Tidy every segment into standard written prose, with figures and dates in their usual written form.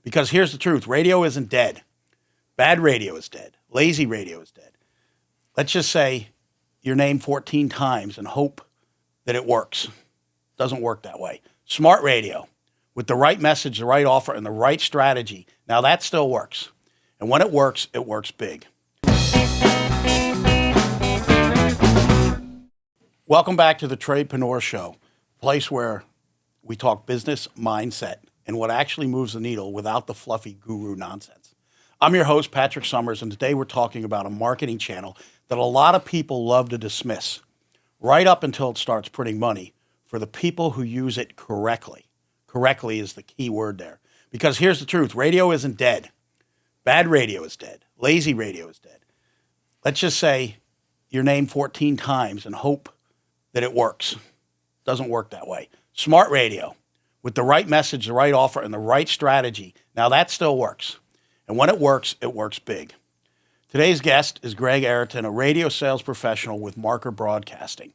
Because here's the truth. Radio isn't dead. Bad radio is dead. Lazy radio is dead. Let's just say your name 14 times and hope that it works. Doesn't work that way. Smart radio with the right message, the right offer, and the right strategy. Now that still works. And when it works big. Welcome back to the Tradepreneur Show, a place where we talk business, mindset, and what actually moves the needle without the fluffy guru nonsense. I'm your host, Patrick Summers, and today we're talking about a marketing channel that a lot of people love to dismiss, right up until it starts printing money for the people who use it correctly. Correctly is the key word there. Because here's the truth. Radio isn't dead. Bad radio is dead. Lazy radio is dead. Let's just say your name 14 times and hope that it works. Doesn't work that way. Smart radio with the right message, the right offer, and the right strategy. Now that still works. And when it works big. Today's guest is Gregg Aratin, a radio sales professional with Marker Broadcasting.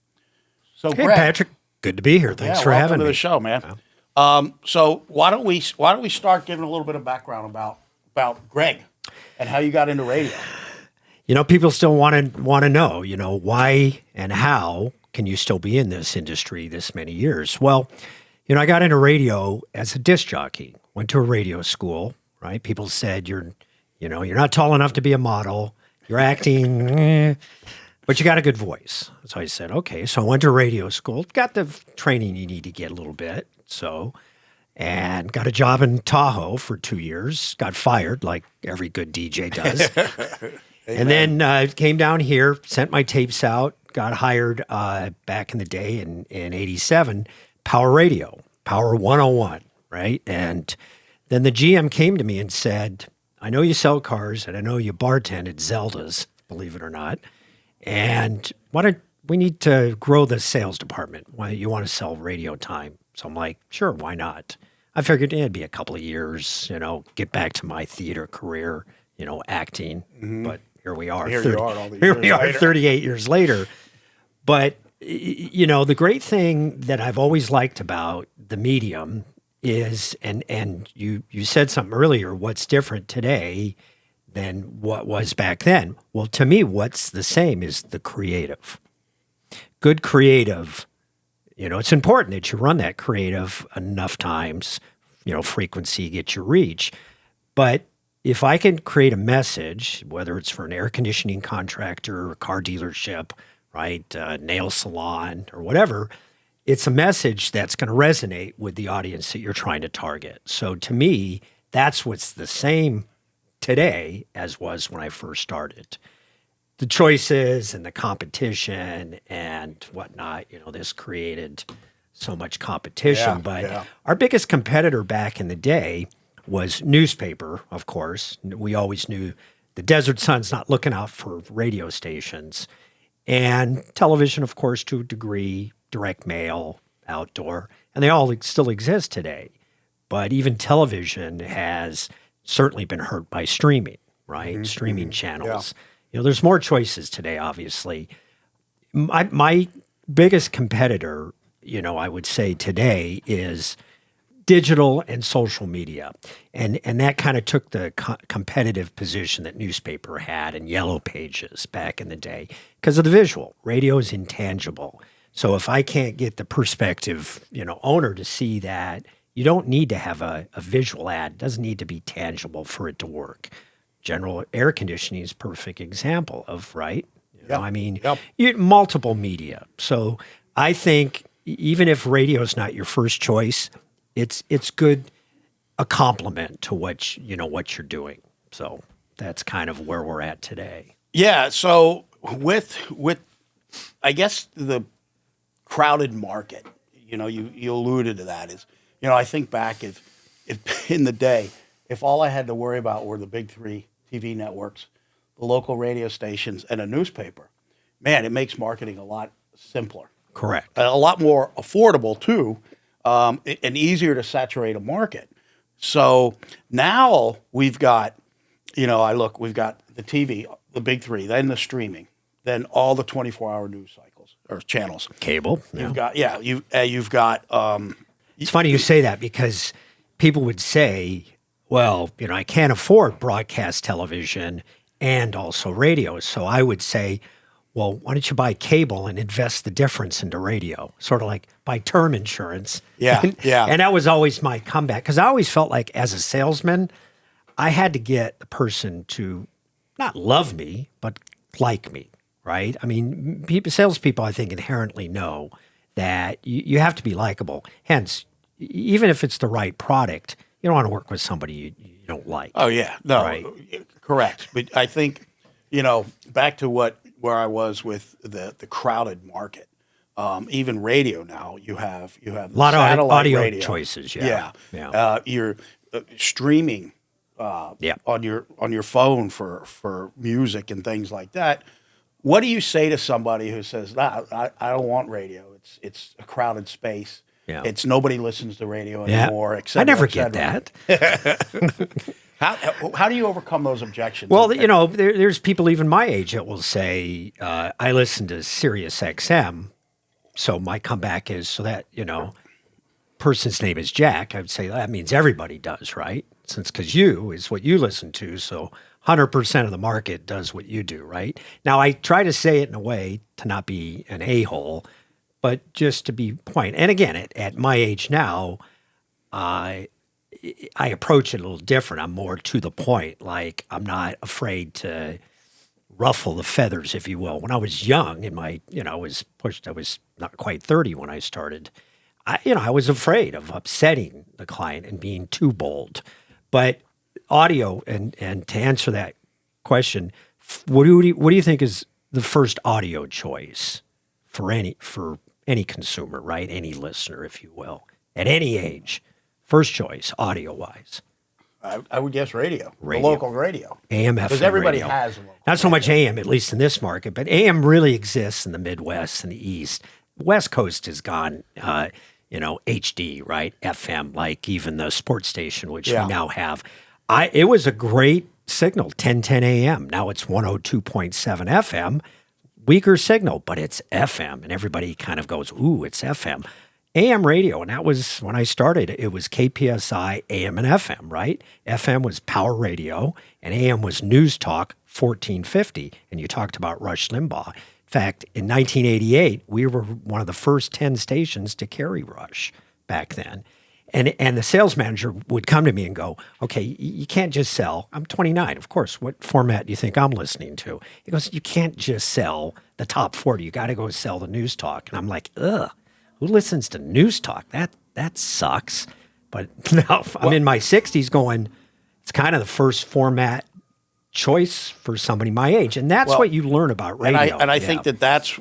So, hey, Greg, Patrick, good to be here. Thanks for having me. Welcome to the show, man. So why don't we start giving a little bit of background about Gregg and how you got into radio? You know, people still want to know, why and how can you still be in this industry this many years? Well, I got into radio as a disc jockey. Went to a radio school, right? People said you're not tall enough to be a model. You're acting, but you got a good voice. So I said, okay. So I went to radio school, got the training you need to get a little bit. And got a job in Tahoe for 2 years. Got fired like every good DJ does. And then came down here, sent my tapes out, got hired back in the day in 87, Power Radio, Power 101, right? And then the GM came to me and said, I know you sell cars and I know you bartend at Zelda's, believe it or not. And we need to grow the sales department. Why you want to sell radio time? So I'm like, sure, why not? I figured it'd be a couple of years, get back to my theater career, acting. Mm-hmm. But here we are. Here we are 38 years later. But, the great thing that I've always liked about the medium is, and you said something earlier, what's different today than what was back then? Well, to me, what's the same is the creative. Good creative. It's important that you run that creative enough times, frequency, get your reach. But if I can create a message, whether it's for an air conditioning contractor, a car dealership, right, nail salon or whatever, it's a message that's going to resonate with the audience that you're trying to target. So to me, that's what's the same today as was when I first started. The choices and the competition and whatnot, this created so much competition. But our biggest competitor back in the day was newspaper, of course. We always knew the Desert Sun's not looking out for radio stations. And television, of course, to a degree, direct mail, outdoor. And they all still exist today. But even television has certainly been hurt by streaming, right? Mm-hmm. Streaming channels. Yeah. There's more choices today, obviously. My biggest competitor, I would say today is digital and social media. And that kind of took the competitive position that newspaper had and yellow pages back in the day because of the visual. Radio is intangible. So if I can't get the prospective, owner to see that, you don't need to have a visual ad. It doesn't need to be tangible for it to work. General air conditioning is a perfect example of, right? Multiple media. So I think even if radio is not your first choice, it's good, a complement to what you're doing. So that's kind of where we're at today. Yeah. So with I guess the crowded market, you alluded to that is, I think back if in the day, if all I had to worry about were the big three TV networks, the local radio stations, and a newspaper, man, it makes marketing a lot simpler. Correct. A lot more affordable, too, and easier to saturate a market. So now we've got, we've got the TV, the big three, then the streaming, then all the 24-hour news cycles or channels. Cable. You've got, you've got. It's funny you say that because people would say, well, I can't afford broadcast television and also radio. So I would say, well, why don't you buy cable and invest the difference into radio? Sort of like buy term insurance. Yeah, yeah. And that was always my comeback because I always felt like as a salesman, I had to get the person to not love me, but like me, right? I mean, salespeople, I think, inherently know that you have to be likable. Hence, even if it's the right product, you don't want to work with somebody you don't like. Oh yeah, no, Right. correct. But I think, back to where I was with the crowded market. Even radio now, you have A lot of satellite audio radio choices. Yeah, Yeah. you're streaming Yeah. on your phone for music and things like that. What do you say to somebody who says, "Nah, I don't want radio. It's a crowded space. Yeah. It's nobody listens to radio Yeah. anymore." Et cetera, I never et get cetera. that. How do you overcome those objections? Well, there's people even my age that will say, I listen to Sirius XM. So my comeback is so that, person's name is Jack. I would say that means everybody does, right? Since because you is what you listen to. So 100% of the market does what you do, right? Now, I try to say it in a way to not be an a-hole, but just to be point. And again, at my age now, I approach it a little different. I'm more to the point. Like I'm not afraid to ruffle the feathers, if you will. When I was young, I was not quite 30 when I started. I was afraid of upsetting the client and being too bold. But audio, and to answer that question, what do you think is the first audio choice for any consumer, right? Any listener, if you will, at any age? First choice, audio-wise. I would guess radio, Radio. the local radio. AM, FM Because everybody radio. has a local Not so much AM, at least in this market, but AM really exists in the Midwest and the East. West Coast has gone, HD, right? FM, like even the sports station, which Yeah. we now have. It was a great signal, 1010 AM. Now it's 102.7 FM. Weaker signal, but it's FM. And everybody kind of goes, ooh, it's FM. AM radio, and that was when I started, it was KPSI, AM and FM, right? FM was power radio, and AM was news talk 1450, and you talked about Rush Limbaugh. In fact, in 1988, we were one of the first 10 stations to carry Rush back then. And the sales manager would come to me and go, okay, you can't just sell. I'm 29, of course. What format do you think I'm listening to? He goes, you can't just sell the top 40. You got to go sell the news talk. And I'm like, ugh. Who listens to news talk? That sucks. But now I'm in my 60s going, it's kind of the first format choice for somebody my age. And that's what you learn about radio. And I think that's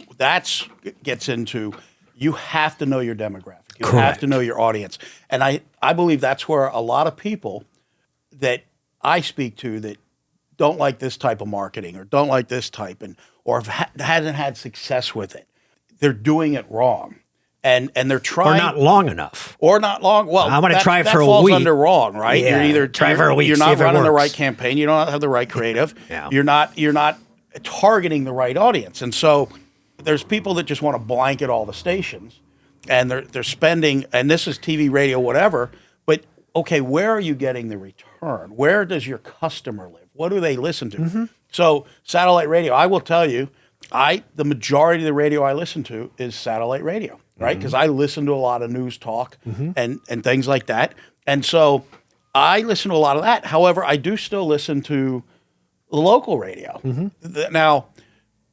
gets into, you have to know your demographic. You have Correct. to know your audience. And I believe that's where a lot of people that I speak to that don't like this type of marketing or don't like this type or hasn't had success with it, they're doing it wrong. And they're trying, or not long enough. Well, I'm going to try it for a falls week. under wrong, right? Yeah, You're either try for a week, You're see not if it running the works. right campaign. You don't have the right creative. Yeah. You're not targeting the right audience. And so there's people that just want to blanket all the stations, and they're spending. And this is TV, radio, whatever. But okay, where are you getting the return? Where does your customer live? What do they listen to? Mm-hmm. So satellite radio. I will tell you, the majority of the radio I listen to is satellite radio. Right, because I listen to a lot of news talk and things like that. And so I listen to a lot of that. However, I do still listen to the local radio. Now,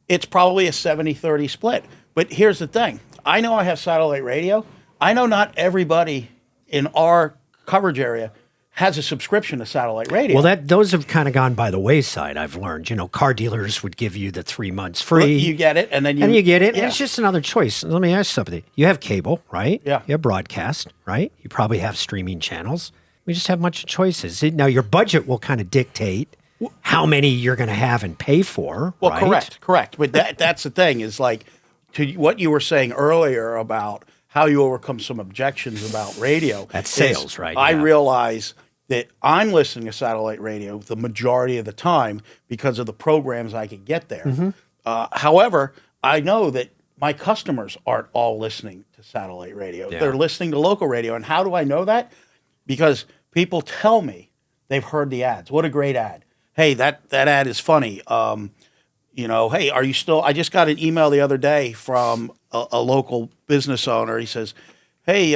it's probably a 70-30 split. But here's the thing. I know I have satellite radio. I know not everybody in our coverage area has a subscription to satellite radio. Well, those have kind of gone by the wayside, I've learned. Car dealers would give you the 3 months free. You get it, and then you get it. Yeah. And it's just another choice. Let me ask you something. You have cable, right? Yeah. You have broadcast, right? You probably have streaming channels. We just have a bunch of choices. Now, your budget will kind of dictate how many you're going to have and pay for. Well, right? correct. But that's the thing is like to what you were saying earlier about how you overcome some objections about radio. That's sales, right? I Yeah. realize that I'm listening to satellite radio the majority of the time because of the programs I can get there. However, I know that my customers aren't all listening to satellite radio. Yeah. They're listening to local radio. And how do I know that? Because people tell me they've heard the ads. What a great ad. Hey, that ad is funny. Hey, are you still, I just got an email the other day from a local business owner. He says, hey,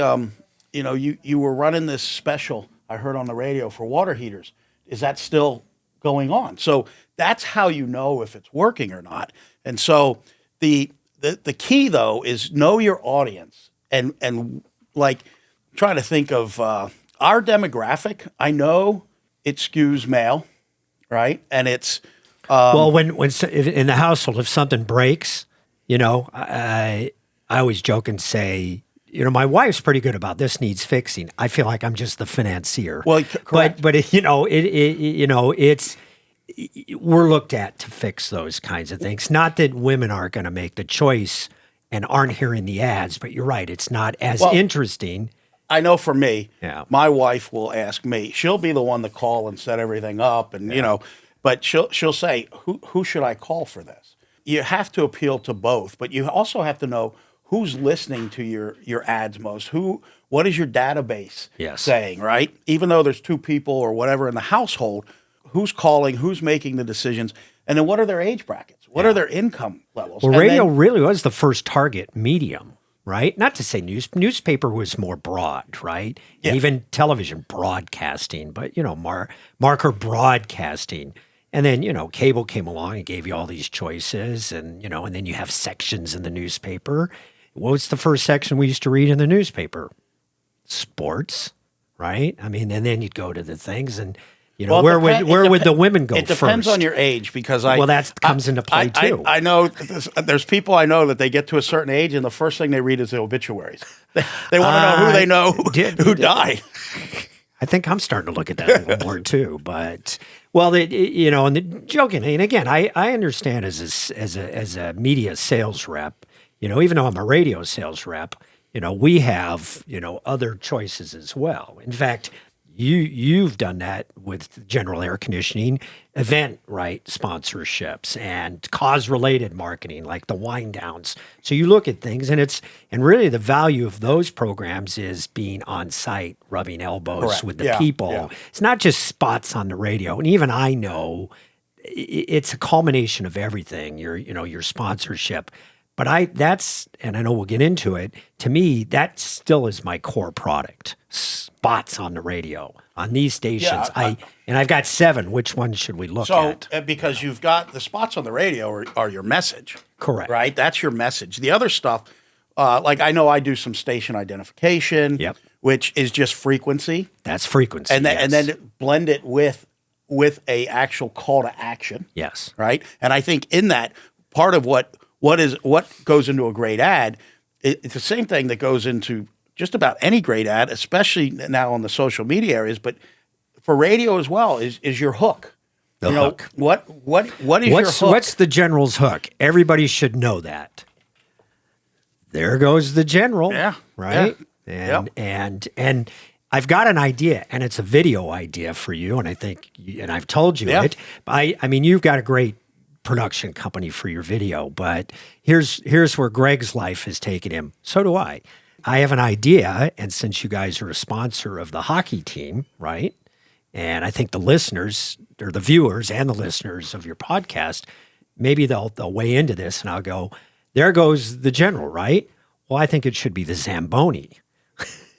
you were running this special I heard on the radio for water heaters. Is that still going on? So that's how you know if it's working or not. And so the key though is know your audience and like trying to think of our demographic. I know it skews male, right? And it's well, if in the household, if something breaks, I always joke and say, my wife's pretty good about this needs fixing. I feel like I'm just the financier. Well, correct. But it's we're looked at to fix those kinds of things. Not that women aren't going to make the choice and aren't hearing the ads, but you're right. It's not as interesting. I know for me, Yeah. my wife will ask me. She'll be the one to call and set everything up, and but she'll say, "Who should I call for this?" You have to appeal to both, but you also have to know who's listening to your ads most. What is your database saying, right? Even though there's two people or whatever in the household, who's calling, who's making the decisions, and then what are their age brackets? What are their income levels? Well, radio really was the first target medium, right? Not to say newspaper was more broad, right? Yeah. And even television broadcasting, but marker broadcasting. And then, cable came along and gave you all these choices and then you have sections in the newspaper. What was the first section we used to read in the newspaper? Sports, right? I mean, and then you'd go to the things and, where would the women go first? It depends on your age because that comes into play too. I know there's people I know that they get to a certain age and the first thing they read is the obituaries. They want to know who they know who died. I think I'm starting to look at that a little more too, but and the joking. And again, I understand as a media sales rep, even though I'm a radio sales rep, we have other choices as well. In fact, you've done that with General Air Conditioning, event sponsorships and cause-related marketing like the wind downs. So you look at things and really the value of those programs is being on site, rubbing elbows with the people. Yeah. It's not just spots on the radio. And even I know it's a culmination of everything, your sponsorship. But and I know we'll get into it, to me, that still is my core product. Spots on the radio, on these stations. Yeah, I've got 7. Which one should we look at? So, because you've got the spots on the radio are your message. Correct. Right? That's your message. The other stuff, like I know I do some station identification, which is just frequency. That's frequency, and then blend it with a actual call to action. Yes. Right? And I think in that, part of what goes into a great ad, it's the same thing that goes into just about any great ad, especially now on the social media areas, but for radio as well, is your hook. The hook. What is your hook? What's the general's hook? Everybody should know that. There goes the general. Yeah. Right? Yeah. And I've got an idea, and it's a video idea for you, and I think, and I've told you it. I mean, you've got a great production company for your video, but here's where Gregg's life has taken him. So do I. I have an idea, and since you guys are a sponsor of the hockey team, right? And I think the listeners, or the viewers and the listeners of your podcast, maybe they'll weigh into this, and I'll go, there goes the general, right? Well, I think it should be the Zamboni.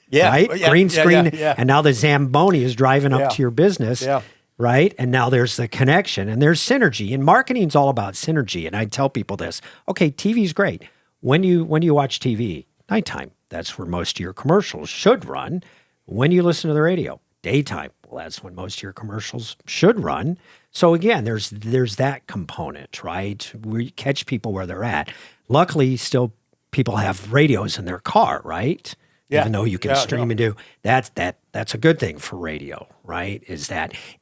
Yeah. Right? Yeah, Green screen, yeah. and now the Zamboni is driving up to your business. Yeah. Right? And now there's the connection and there's synergy. And marketing's all about synergy. And I tell people this. Okay, TV's great. When you watch TV? Nighttime. That's where most of your commercials should run. When you listen to the radio? Daytime. Well, that's when most of your commercials should run. So again, there's that component, right? We catch people where they're at. Luckily, still people have radios in their car, right? Yeah. Even though you can stream and do that's a good thing for radio, right?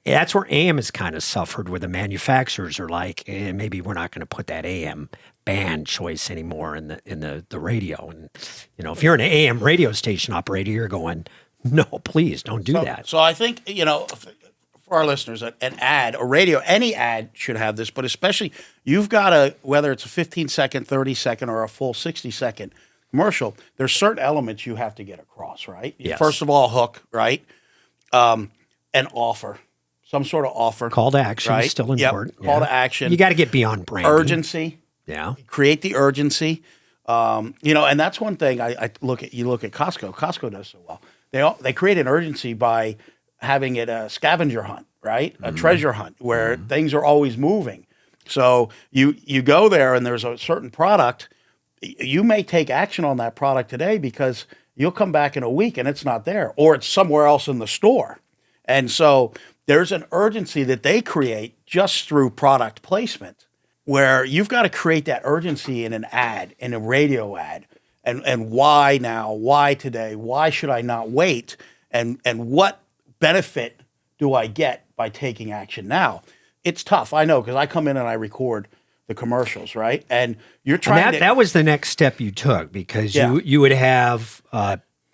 That's where AM has kind of suffered, where the manufacturers are like, maybe we're not going to put that AM band choice anymore in the radio. And if you're an AM radio station operator, you're going, no, please don't do that. So I think for our listeners, an ad, a radio, any ad should have this, but especially you've got whether it's a 15-second, 30-second, or a full 60-second commercial, there's certain elements you have to get across, right? Yes. First of all, hook, right? An offer. some sort of offer. Call to action right? is still Yep. important. Call to action. You got to get beyond branding. Urgency. Yeah. Create the urgency. And that's one thing I look at. You look at Costco. Costco does so well. They create an urgency by having it a scavenger hunt, right? A treasure hunt where things are always moving. So you go there and there's a certain product. You may take action on that product today because you'll come back in a week and it's not there, or it's somewhere else in the store. And so there's an urgency that they create just through product placement, where you've got to create that urgency in an ad, in a radio ad. And why now? Why today? Why should I not wait? And what benefit do I get by taking action now? It's tough, I know, because I come in and I record the commercials, right? And you're trying that was the next step you took, because you would have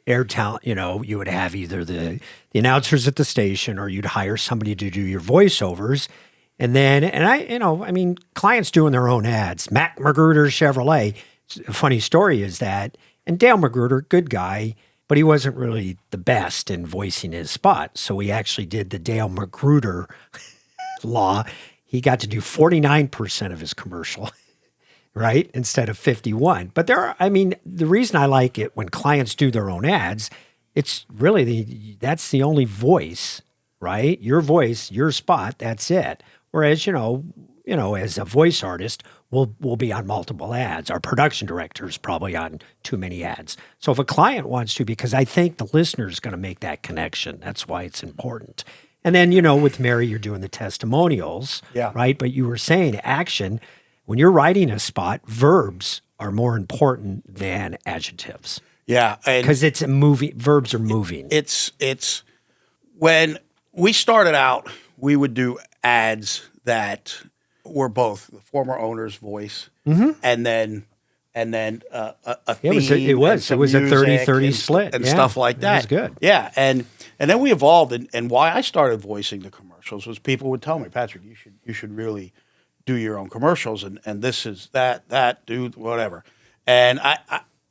air talent, you would have either the announcers at the station, or you'd hire somebody to do your voiceovers. And then, clients doing their own ads. Matt Magruder Chevrolet. A funny story is that, and Dale Magruder, good guy, but he wasn't really the best in voicing his spot. So we actually did the Dale Magruder law. He got to do 49% of his commercial, right? Instead of 51. But the reason I like it when clients do their own ads, it's really that's the only voice, right? Your voice, your spot, that's it. Whereas, as a voice artist, we'll be on multiple ads. Our production director is probably on too many ads. So if a client wants to, because I think the listener is going to make that connection, that's why it's important. And then, with Mary, you're doing the testimonials, right? But you were saying action. When you're writing a spot, verbs are more important than adjectives. Yeah. Because it's a movie. Verbs are moving. It's when we started out, we would do ads that were both the former owner's voice and then a theme. It was a 30-30 split and stuff like that. It was good. Yeah, and then we evolved, and why I started voicing the commercials was people would tell me, Patrick, you should really do your own commercials, and this is that dude, whatever. And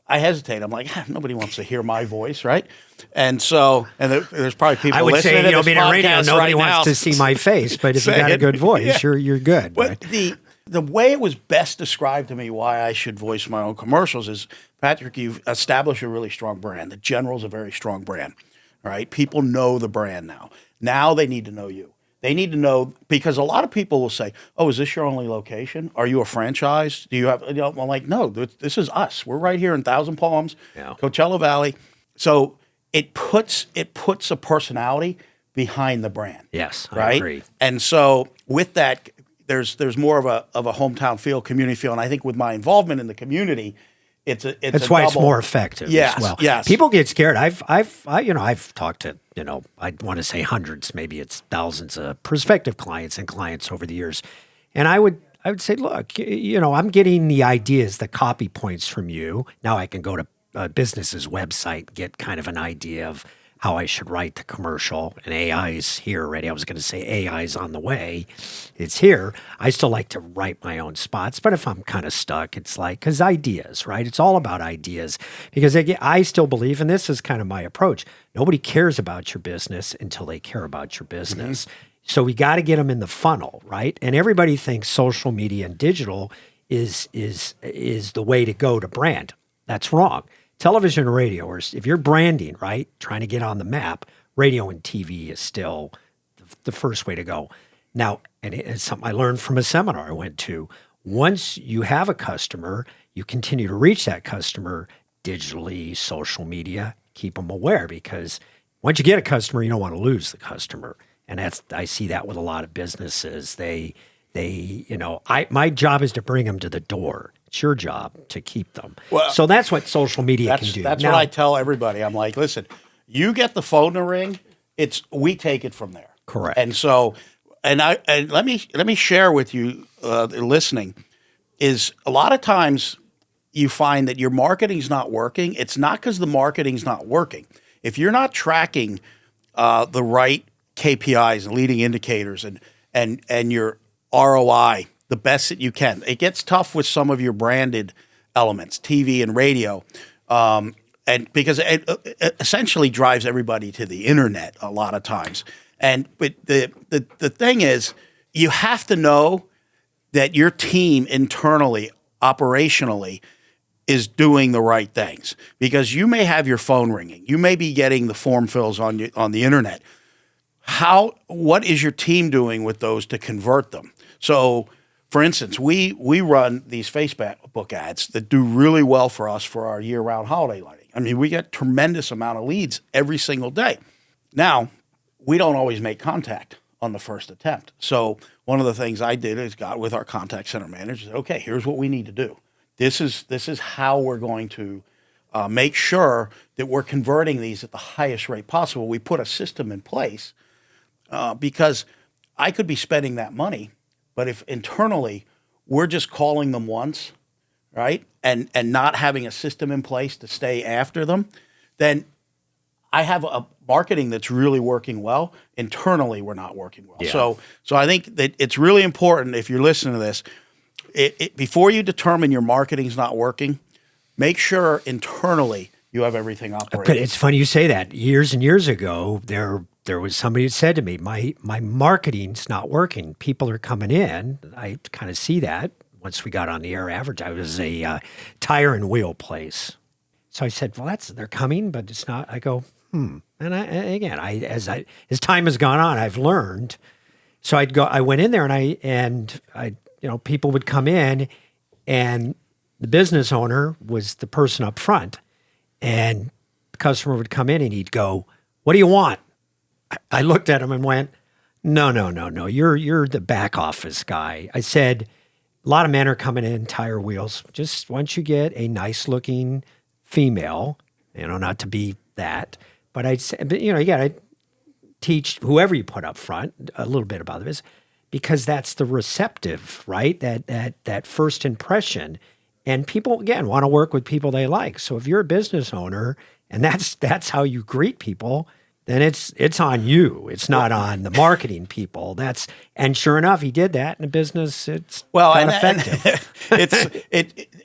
I hesitate. I'm like, nobody wants to hear my voice, right? And so, there's probably people. I would say, listening to this being on radio, podcast nobody right wants now to see my face. But if you got a good voice, you're good. But the way it was best described to me why I should voice my own commercials is, Patrick, you've established a really strong brand. The General's a very strong brand, right? People know the brand now. Now they need to know you. They need to know, because a lot of people will say, "Oh, is this your only location? Are you a franchise? Do you have?" I'm like, "No, this is us. We're right here in Thousand Palms, Coachella Valley." So it puts a personality behind the brand. Yes, right. I agree. And so with that, there's more of a hometown feel, community feel, and I think with my involvement in the community, that's why it's more effective. Yes, as well. Yes. People get scared. I've talked to I want to say hundreds, maybe it's thousands of prospective clients and clients over the years, and I would say, look, I'm getting the ideas, the copy points from you. Now I can go to a business's website, get kind of an idea of how I should write the commercial, and AI's here already. I was going to say AI's on the way. It's here. I still like to write my own spots, but if I'm kind of stuck, it's like, because ideas, right? It's all about ideas, because I still believe, and this is kind of my approach, nobody cares about your business until they care about your business. So we got to get them in the funnel, right? And everybody thinks social media and digital is the way to go to brand. That's wrong. Television and radio, or if you're branding, right, trying to get on the map, radio and TV is still the first way to go. Now, and it's something I learned from a seminar I went to. Once you have a customer, you continue to reach that customer digitally, social media, keep them aware, because once you get a customer, you don't want to lose the customer. And I see that with a lot of businesses. My job is to bring them to the door. It's your job to keep them. Well, so that's what social media can do. That's what I tell everybody. I'm like, listen, you get the phone to ring, we take it from there. Correct. And so, and let me share with you, listening, is a lot of times you find that your marketing's not working. It's not because the marketing's not working. If you're not tracking the right KPIs and leading indicators and your ROI the best that you can. It gets tough with some of your branded elements, TV and radio, and because it essentially drives everybody to the internet a lot of times. But the thing is, you have to know that your team internally, operationally, is doing the right things, because you may have your phone ringing, you may be getting the form fills on the internet. What is your team doing with those to convert them? So, for instance, we run these Facebook ads that do really well for us for our year-round holiday lighting. I mean, we get tremendous amount of leads every single day. Now, we don't always make contact on the first attempt. So one of the things I did is got with our contact center manager, said, okay, here's what we need to do. This is how we're going to make sure that we're converting these at the highest rate possible. We put a system in place because I could be spending that money, but if internally we're just calling them once, right, and not having a system in place to stay after them, then I have a marketing that's really working well. Internally, we're not working well. Yeah. So I think that it's really important, if you're listening to this, before you determine your marketing's not working, make sure internally you have everything operating. It's funny you say that. Years and years ago, there was somebody who said to me, my marketing's not working. People are coming in. I kind of see that once we got on the air advertising. It was a tire and wheel place. So I said, well, they're coming, but it's not. I go, And as time has gone on, I've learned. So I went in there and I people would come in, and the business owner was the person up front, and the customer would come in and he'd go, "What do you want?" I looked at him and went, No. You're the back office guy. I said, a lot of men are coming in tire wheels. Just once you get a nice looking female, not to be that. But I'd say, you got to teach whoever you put up front a little bit about this, because that's the receptive, right? That first impression, and people again want to work with people they like. So if you're a business owner and that's how you greet people, then it's on you. It's not on the marketing people. And sure enough, he did that in a business. It's effective.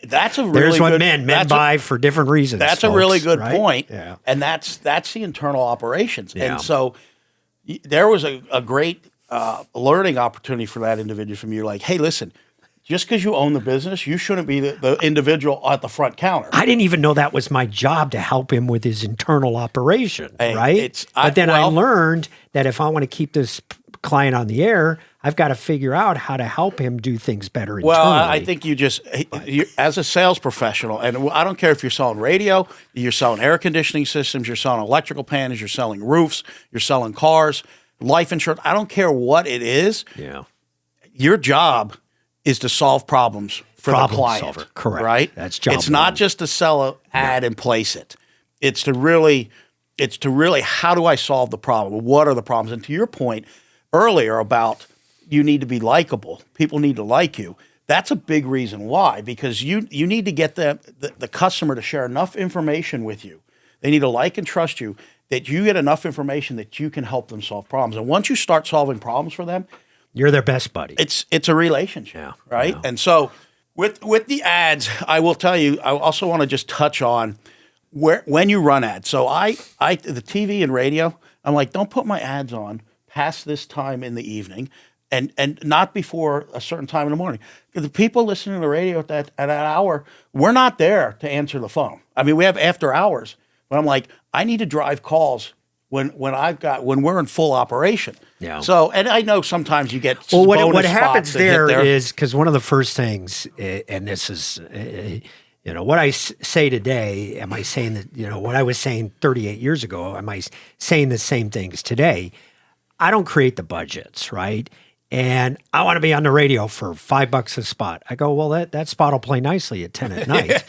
That's a really There's what good, men buy for different reasons. That's folks, a really good right? point. Yeah. And that's the internal operations. Yeah. And so there was a great learning opportunity for that individual from you. Like, hey, listen, just because you own the business, you shouldn't be the individual at the front counter. I didn't even know that was my job, to help him with his internal operation, right? But then I learned that if I want to keep this client on the air, I've got to figure out how to help him do things better internally. Well, I think you as a sales professional, and I don't care if you're selling radio, you're selling air conditioning systems, you're selling electrical panels, you're selling roofs, you're selling cars, life insurance, I don't care what it is. Yeah. Your job is to solve problems for the client. Solver. Correct. Right? That's job. It's not just to sell an ad and place it. It's to really, how do I solve the problem? What are the problems? And to your point earlier about you need to be likable, people need to like you. That's a big reason why, because you need to get the customer to share enough information with you. They need to like and trust you, that you get enough information that you can help them solve problems. And once you start solving problems for them, you're their best buddy. It's a relationship, right? Yeah. And so with the ads, I will tell you, I also want to just touch on when you run ads. So the TV and radio, I'm like, don't put my ads on past this time in the evening, and not before a certain time in the morning. Because the people listening to the radio at that hour, we're not there to answer the phone. I mean, we have after hours, but I'm like, I need to drive calls when we're in full operation. Yeah. So, and I know sometimes you get what happens there is, because one of the first things, and this is, what I say today, am I saying that, what I was saying 38 years ago, am I saying the same things today? I don't create the budgets, right? And I want to be on the radio for $5 a spot. I go, well, that spot will play nicely at 10 at night,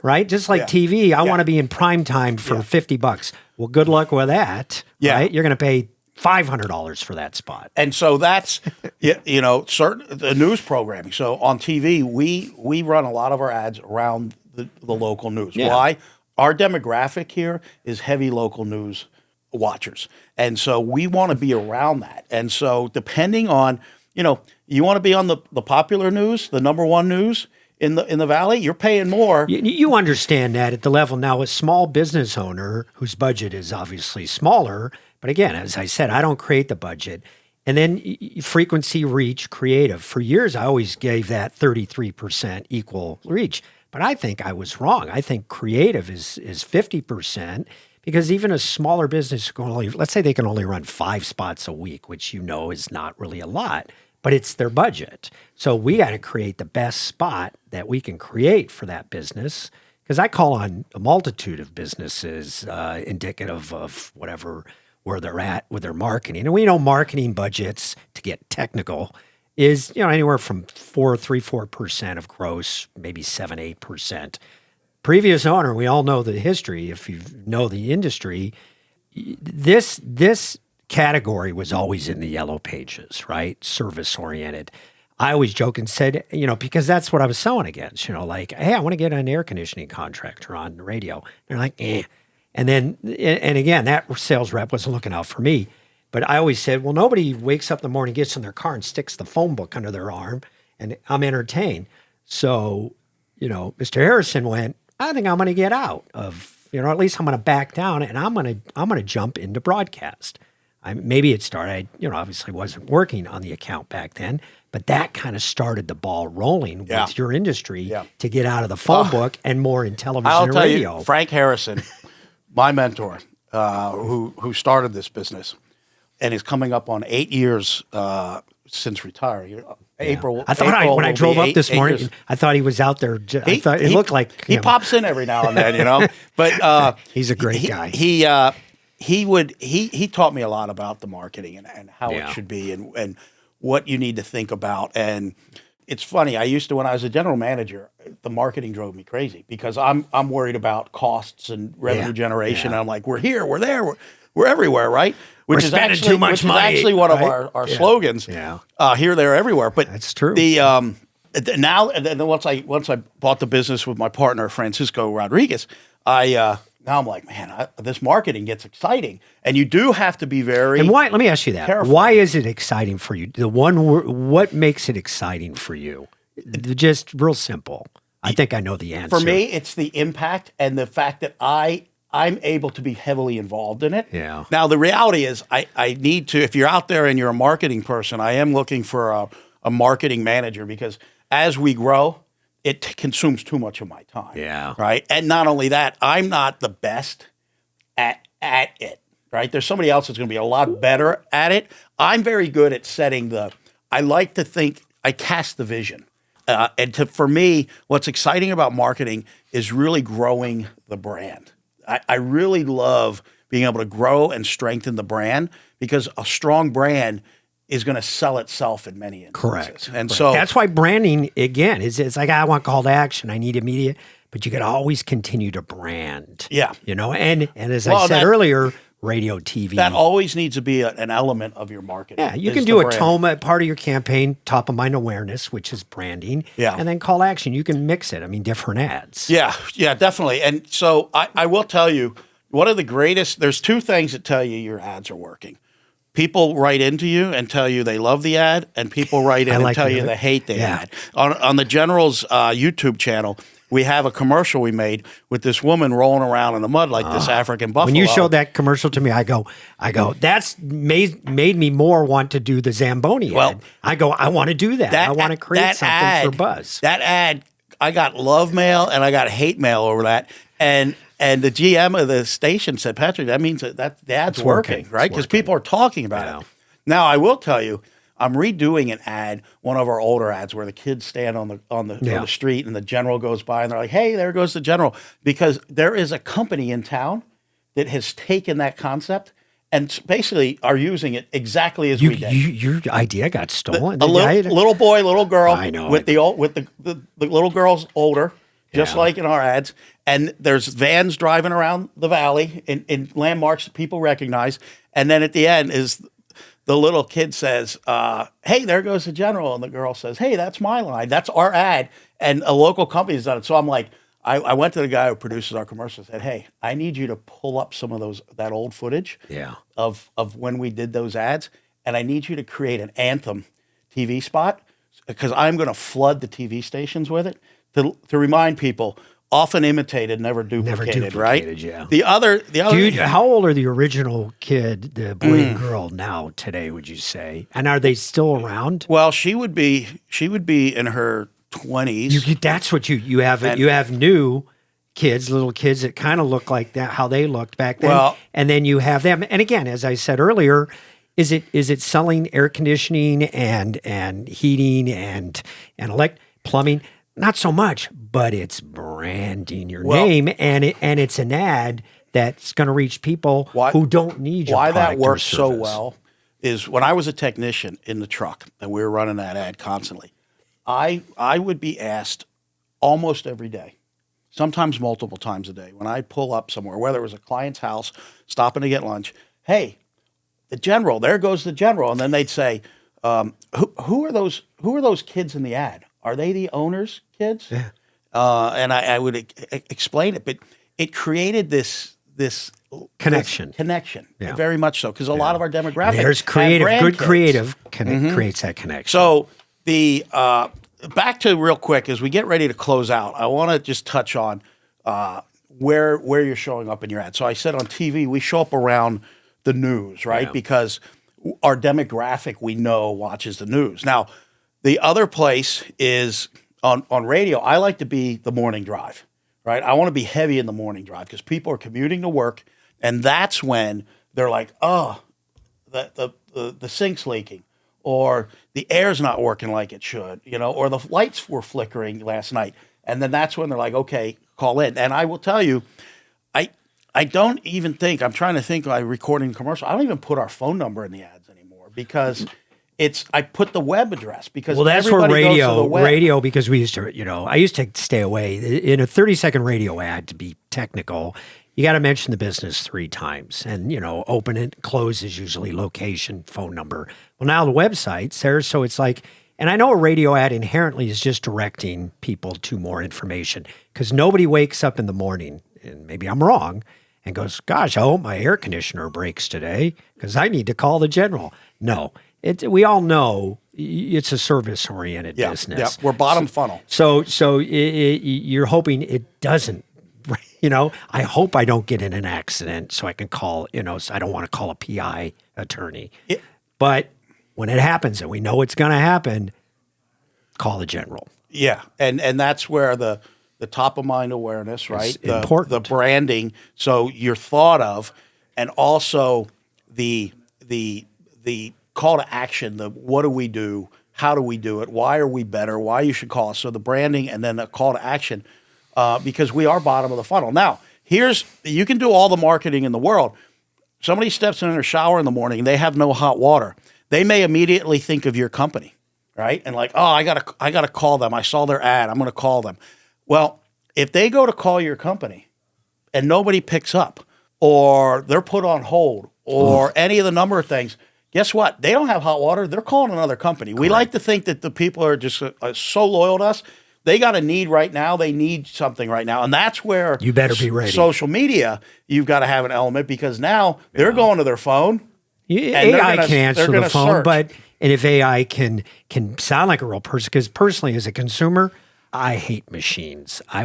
right? Just like TV, I want to be in prime time for $50. Well, good luck with that, right? You're going to pay $500 for that spot. And so that's, the news programming. So on TV, we run a lot of our ads around the local news. Yeah. Why? Our demographic here is heavy local news watchers. And so we want to be around that. And so depending on, you want to be on the popular news, the number one news in the Valley, you're paying more. You understand that at the level now, a small business owner whose budget is obviously smaller But again, as I said, I don't create the budget. And then frequency, reach, creative. For years, I always gave that 33% equal reach. But I think I was wrong. I think creative is 50%, because even a smaller business can only, let's say they can only run 5 spots a week, which is not really a lot, but it's their budget. So we got to create the best spot that we can create for that business. Because I call on a multitude of businesses indicative of where they're at with their marketing. And we know marketing budgets, to get technical, is anywhere from 4% of gross, maybe 7-8%. Previous owner, we all know the history. If you know the industry, this category was always in the yellow pages, right? Service oriented. I always joke and said, because that's what I was selling against, like, hey, I want to get an air conditioning contractor on the radio. They're like, eh. And again, that sales rep wasn't looking out for me. But I always said, well, nobody wakes up in the morning, gets in their car and sticks the phone book under their arm, and I'm entertained. So, Mr. Harrison went, I think I'm going to get out of, at least I'm going to back down, and I'm going to jump into broadcast. Maybe it started, I obviously wasn't working on the account back then, but that kind of started the ball rolling with your industry to get out of the phone book and more in television and radio. You, Frank Harrison, my mentor, who started this business, and is coming up on 8 years since retiring. April. When I drove up this morning, I thought he was out there. I thought it looked like he pops in every now and then, But he's a great guy. He taught me a lot about the marketing and how it should be and what you need to think about. And it's funny. I used to, when I was a general manager, the marketing drove me crazy because I'm worried about costs and revenue generation. And I'm like, we're here, we're there, we're everywhere, right? We're spending too much money. Which is actually one of our slogans. Here, there, everywhere. But that's true. Now once I bought the business with my partner Francisco Rodriguez, now I'm like, man, this marketing gets exciting, and you do have to be very. And why? Let me ask you that. Careful. Why is it exciting for you? What makes it exciting for you? Just real simple. I think I know the answer. For me, it's the impact and the fact that I'm able to be heavily involved in it. Yeah. Now, the reality is I need to, if you're out there and you're a marketing person, I am looking for a marketing manager because as we grow, it consumes too much of my time. Yeah. Right. And not only that, I'm not the best at it. Right. There's somebody else that's going to be a lot better at it. I'm very good at I like to think I cast the vision. For me, what's exciting about marketing is really growing the brand. I really love being able to grow and strengthen the brand because a strong brand is going to sell itself in many instances. Correct. And so that's why branding, again, it's like, I want call to action. I need immediate, but you got to always continue to brand. Yeah. And as I said earlier, radio, TV. That always needs to be an element of your marketing. Yeah, you can do a tone, part of your campaign, top of mind awareness, which is branding. Yeah. And then call action. You can mix it. Different ads. Yeah, definitely. And so I will tell you, one of the greatest, there's 2 things that tell you your ads are working. People write into you and tell you they love the ad, and people write in and tell you they hate the ad. On the General's YouTube channel, we have a commercial we made with this woman rolling around in the mud like this African buffalo. When you showed that commercial to me, I go, that's made me more want to do the Zamboni ad. I go, I want to do that. I want to create something for buzz. That ad, I got love mail and I got hate mail over that. And the GM of the station said, Patrick, that means that the ad's working, right? Because people are talking about it. Now, I will tell you, I'm redoing an ad, one of our older ads, where the kids stand on the street and the General goes by and they're like, "Hey, there goes the General," because there is a company in town that has taken that concept and basically are using it exactly as we did. Your idea got stolen. Little boy, little girl. I know. With the little girl's older, just like in our ads. And there's vans driving around the valley in landmarks that people recognize. And then at the end is the little kid says, "Hey, there goes the General." And the girl says, "Hey, that's my line. That's our ad." And a local company's done it. So I'm like, I went to the guy who produces our commercial and said, "Hey, I need you to pull up some of that old footage of when we did those ads. And I need you to create an anthem TV spot because I'm going to flood the TV stations with it to remind people often imitated, never duplicated, right? Yeah. The other, Dude, how old are the original kid, the boy and girl now today, would you say? And are they still around? well, she would be in her 20s. That's what you have. You have new kids, little kids that kind of look like that, how they looked back then. Well- and then you have them. And again, as I said earlier, is it selling air conditioning and heating and plumbing? Not so much, but it's branding your name, and it's an ad that's going to reach people who don't need your Why that product or works so service. well is when I was a technician in the truck and we were running that ad constantly, I would be asked almost every day, sometimes multiple times a day, when I pull up somewhere, whether it was a client's house, stopping to get lunch, hey, the general, there goes the general. And then they'd say, who are those kids in the ad? Are they the owner's kids? Yeah. And I would explain it, but it created this Connection. Yeah. Very much so, because a lot of our demographic There's good creative creates that connection. So the back to real quick as we get ready to close out, I want to just touch on where you're showing up in your ad. So I said on TV we show up around the news, right? Yeah. Because our demographic we know watches the news. Now, the other place is on radio. I like to be the morning drive, right? I want to be heavy in the morning drive because people are commuting to work, and that's when they're like, oh, the sink's leaking, or the air's not working like it should, or the lights were flickering last night. And then that's when they're like, okay, call in. And I will tell you, I don't even think, I'm trying to think like recording commercial, I don't even put our phone number in the ads anymore because I put the web address because that's where everybody goes to the web. radio, because we used to, I used to stay away. In a 30-second radio ad, to be technical, you got to mention the business 3 times. And, open it, close is usually location, phone number. Well, now the website's there, so it's like, and I know a radio ad inherently is just directing people to more information because nobody wakes up in the morning, and maybe I'm wrong, and goes, gosh, I hope my air conditioner breaks today because I need to call the general. No. We all know it's a service-oriented business. Yeah, we're bottom funnel. So you're hoping it doesn't. I hope I don't get in an accident so I can call. So I don't want to call a PI attorney. But when it happens, and we know it's going to happen, call the general. Yeah, and that's where the top of mind awareness, right? Important. The branding, so you're thought of, and also the call to action, the what do we do, how do we do it, why are we better, why you should call us. So the branding and then the call to action, because we are bottom of the funnel. Now, you can do all the marketing in the world. Somebody steps in their shower in the morning and they have no hot water. They may immediately think of your company, right? And like, oh, I gotta call them. I saw their ad. I'm going to call them. Well, if they go to call your company and nobody picks up, or they're put on hold, or any of the number of things, guess what? They don't have hot water. They're calling another company. We like to think that the people are just so loyal to us. They got a need right now. They need something right now. And that's where you better be ready. Social media, you've got to have an element because now they're going to their phone. AI can answer the phone, and if AI can sound like a real person, because personally as a consumer, I hate machines. I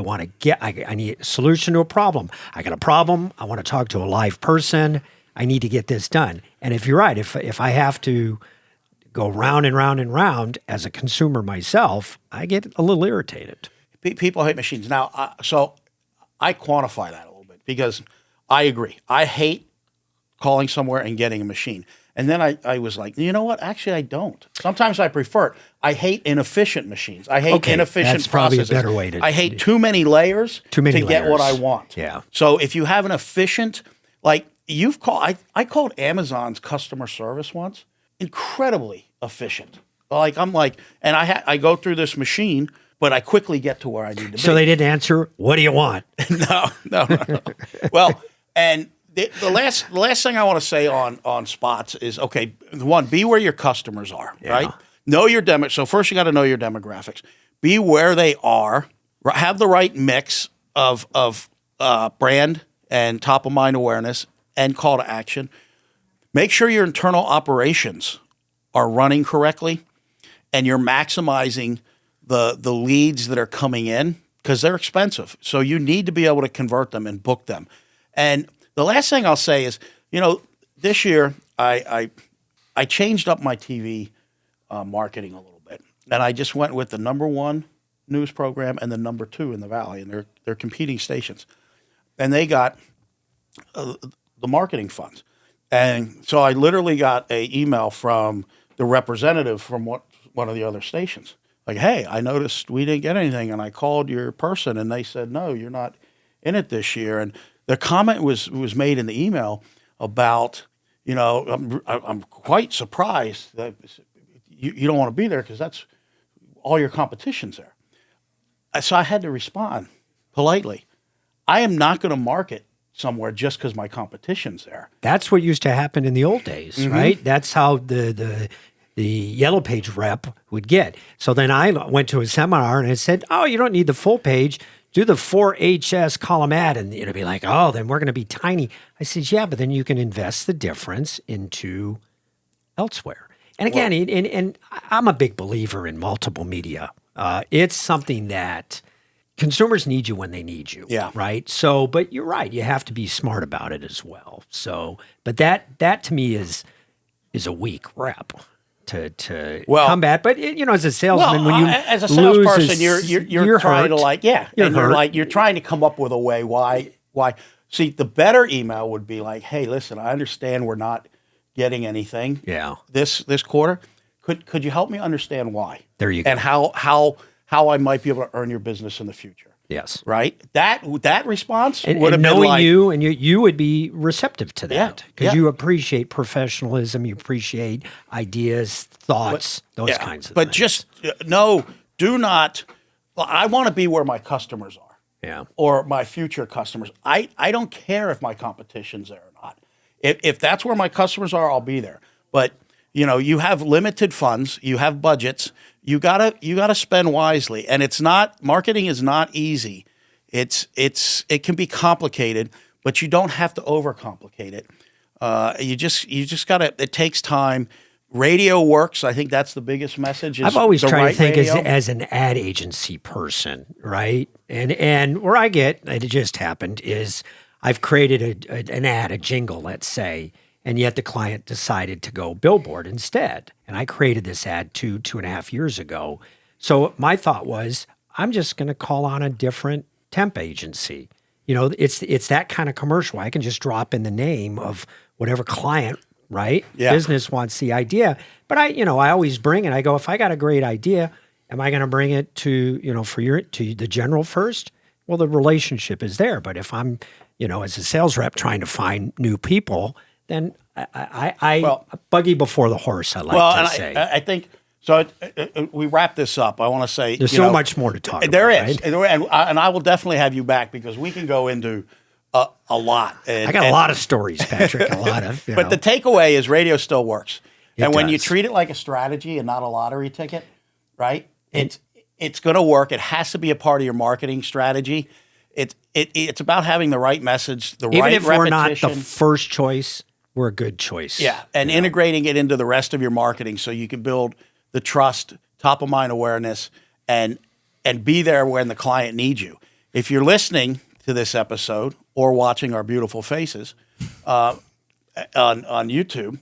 need a solution to a problem. I got a problem. I want to talk to a live person. I need to get this done. And if you're right, if I have to go round and round and round as a consumer myself, I get a little irritated. People hate machines. Now, so I quantify that a little bit because I agree. I hate calling somewhere and getting a machine. And then I was like, you know what? Actually, I don't. Sometimes I prefer it. I hate inefficient machines. I hate inefficient that's probably processes. a better way to. I hate too many layers to get what I want. Yeah. So if you have an efficient, like I called Amazon's customer service once, incredibly efficient. And I go through this machine, but I quickly get to where I need to be. So they didn't answer, what do you want? No. Well, and the last thing I want to say on spots is, okay, one, be where your customers are, right? Know your demo. So first you got to know your demographics. Be where they are. Have the right mix of brand and top of mind awareness and call to action. Make sure your internal operations are running correctly and you're maximizing the leads that are coming in because they're expensive. So you need to be able to convert them and book them. And the last thing I'll say is, this year I changed up my TV marketing a little bit, and I just went with the number one news program and the number two in the Valley, and they're competing stations, and they got the marketing funds. And so I literally got an email from the representative from one of the other stations. Like, hey, I noticed we didn't get anything, and I called your person, and they said, no, you're not in it this year. And the comment was made in the email about, I'm quite surprised that you don't want to be there because that's all your competition's there. So I had to respond politely. I am not going to market somewhere just because my competition's there. That's what used to happen in the old days, right? That's how the Yellow Page rep would get. So then I went to a seminar and I said, oh, you don't need the full page. Do the 4HS column ad. And it'd be like, oh, then we're going to be tiny. I said, yeah, but then you can invest the difference into elsewhere. And again, and I'm a big believer in multiple media. It's something that consumers need you when they need you. Yeah. Right. So, but you're right. You have to be smart about it as well. So, but that to me is a weak rep to combat. But as a salesman, when you as a lose salesperson, you're trying hurt. to you're trying to come up with a way why. See, the better email would be like, hey, listen, I understand we're not getting anything. Yeah. This quarter, could you help me understand why? There you go. And how I might be able to earn your business in the future. Yes. Right? That response and, would have and been knowing like, you, and you would be receptive to that because Yeah. you appreciate professionalism, you appreciate ideas, thoughts, those kinds of but things. just no, do not. I want to be where my customers are. Yeah. Or my future customers. I don't care if my competition's there or not. If that's where my customers are, I'll be there. But you have limited funds, you have budgets. You gotta spend wisely, and marketing is not easy. It can be complicated, but you don't have to overcomplicate it. You just gotta. It takes time. Radio works. I think that's the biggest message. I've always tried to think radio. as an ad agency person, right? And where I get it just happened is I've created an ad, a jingle, let's say. And yet the client decided to go billboard instead. And I created this ad 2.5 years ago. So my thought was, I'm just going to call on a different temp agency. It's that kind of commercial. I can just drop in the name of whatever client, right? Yeah. Business wants the idea. But I always bring it. I go, if I got a great idea, am I going to bring it to the general first? Well, the relationship is there. But if I'm, as a sales rep trying to find new people, then I buggy before the horse, I like to say. I think, so we wrap this up. I want to say. There's so much more to talk about. There is. Right? And I will definitely have you back because we can go into a lot. I got a lot of stories, Patrick, a lot of. But the takeaway is radio still works. And when you does. treat it like a strategy and not a lottery ticket, right, it's going to work. It has to be a part of your marketing strategy. It's about having the right message, the right repetition. Even if we're not the first choice, we're a good choice. Yeah, and integrating it into the rest of your marketing so you can build the trust, top of mind awareness, and be there when the client needs you. If you're listening to this episode or watching our beautiful faces on YouTube,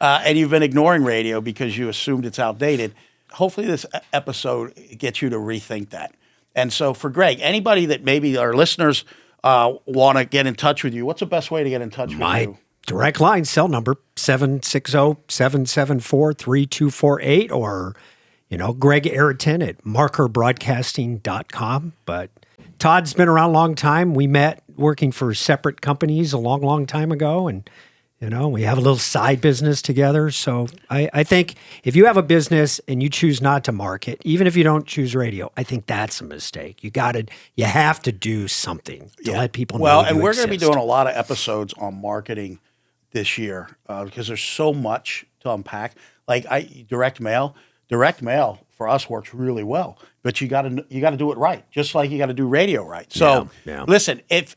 and you've been ignoring radio because you assumed it's outdated, hopefully this episode gets you to rethink that. And so for Gregg, anybody that maybe our listeners want to get in touch with you, what's the best way to get in touch with you? My direct line, cell number, 760-774-3248, or, Gregg Aratin at markerbroadcasting.com. But Todd's been around a long time. We met working for separate companies a long, long time ago, and we have a little side business together. So I think if you have a business and you choose not to market, even if you don't choose radio, I think that's a mistake. You have to do something to let people know. Well, and we're going to be doing a lot of episodes on marketing this year because there's so much to unpack. Like direct mail for us works really well, but you got to do it right, just like you got to do radio right. So listen, if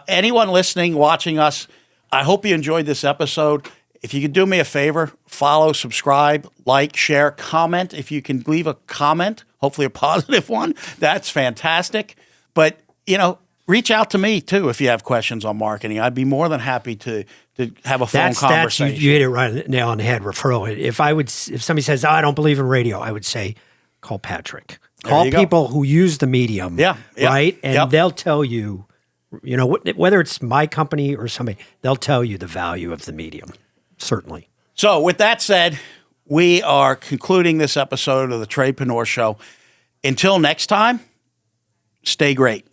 anyone listening, watching us, I hope you enjoyed this episode. If you could do me a favor, follow, subscribe, like, share, comment. If you can leave a comment, hopefully a positive one, that's fantastic. But, reach out to me too if you have questions on marketing. I'd be more than happy to have a phone conversation. You hit it right nail on the head, referral. If somebody says, I don't believe in radio, I would say, call Patrick. Call people who use the medium, right? And they'll tell you, whether it's my company or somebody, they'll tell you the value of the medium, certainly. So with that said, we are concluding this episode of the Tradepreneur Show. Until next time, stay great.